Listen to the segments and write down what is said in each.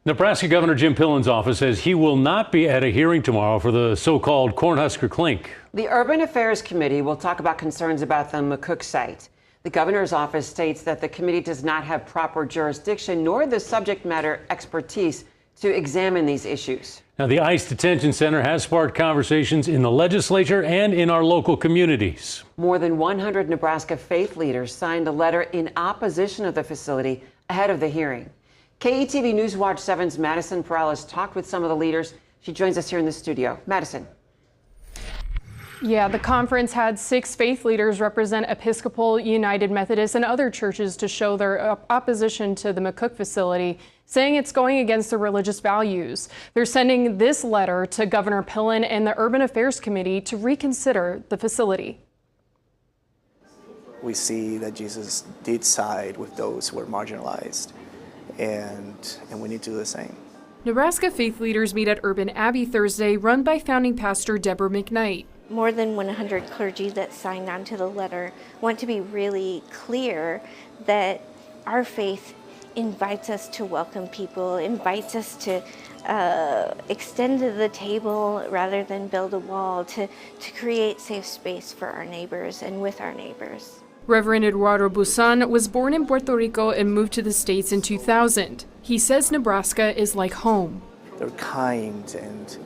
Nebraska Governor Jim Pillen's office says he will not be at a hearing tomorrow for the so-called Cornhusker Clink. The Urban Affairs Committee will talk about concerns about the McCook site. The governor's office states that the committee does not have proper jurisdiction nor the subject matter expertise to examine these issues. Now, the ICE Detention Center has sparked conversations in the legislature and in our local communities. More than 100 Nebraska faith leaders signed a letter in opposition of the facility ahead of the hearing. KETV News Watch 7's Madison Perales talked with some of the leaders. She joins us here in the studio. Madison. Yeah, the conference had 6 faith leaders represent Episcopal, United Methodist, and other churches to show their opposition to the McCook facility, saying it's going against their religious values. They're sending this letter to Governor Pillen and the Urban Affairs Committee to reconsider the facility. We see that Jesus did side with those who were marginalized, and we need to do the same. Nebraska faith leaders meet at Urban Abbey Thursday, run by founding pastor Deborah McKnight. More than 100 clergy that signed on to the letter want to be really clear that our faith invites us to welcome people, invites us to extend to the table rather than build a wall, to create safe space for our neighbors and with our neighbors. Reverend Eduardo Busan was born in Puerto Rico and moved to the States in 2000. He says Nebraska is like home. They're kind and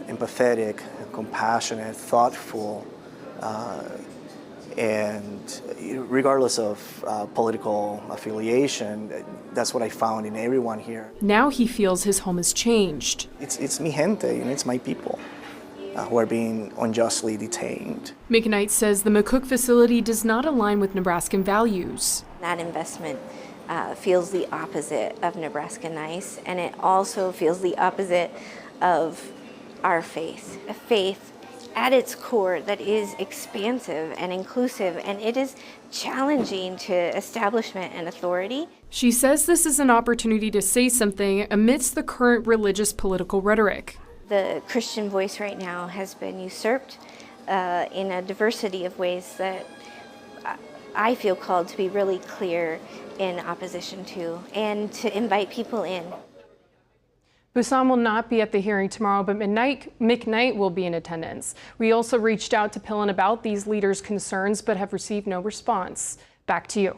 empathetic, compassionate, thoughtful, and regardless of political affiliation, that's what I found in everyone here. Now he feels his home has changed. It's mi gente, it's my people who are being unjustly detained. McKnight says the McCook facility does not align with Nebraskan values. That investment feels the opposite of Nebraska Nice, and it also feels the opposite of our faith, a faith at its core that is expansive and inclusive, and it is challenging to establishment and authority. She says this is an opportunity to say something amidst the current religious political rhetoric. The Christian voice right now has been usurped in a diversity of ways that I feel called to be really clear in opposition to, and to invite people in. Busan will not be at the hearing tomorrow, but McKnight will be in attendance. We also reached out to Pillen about these leaders' concerns, but have received no response. Back to you.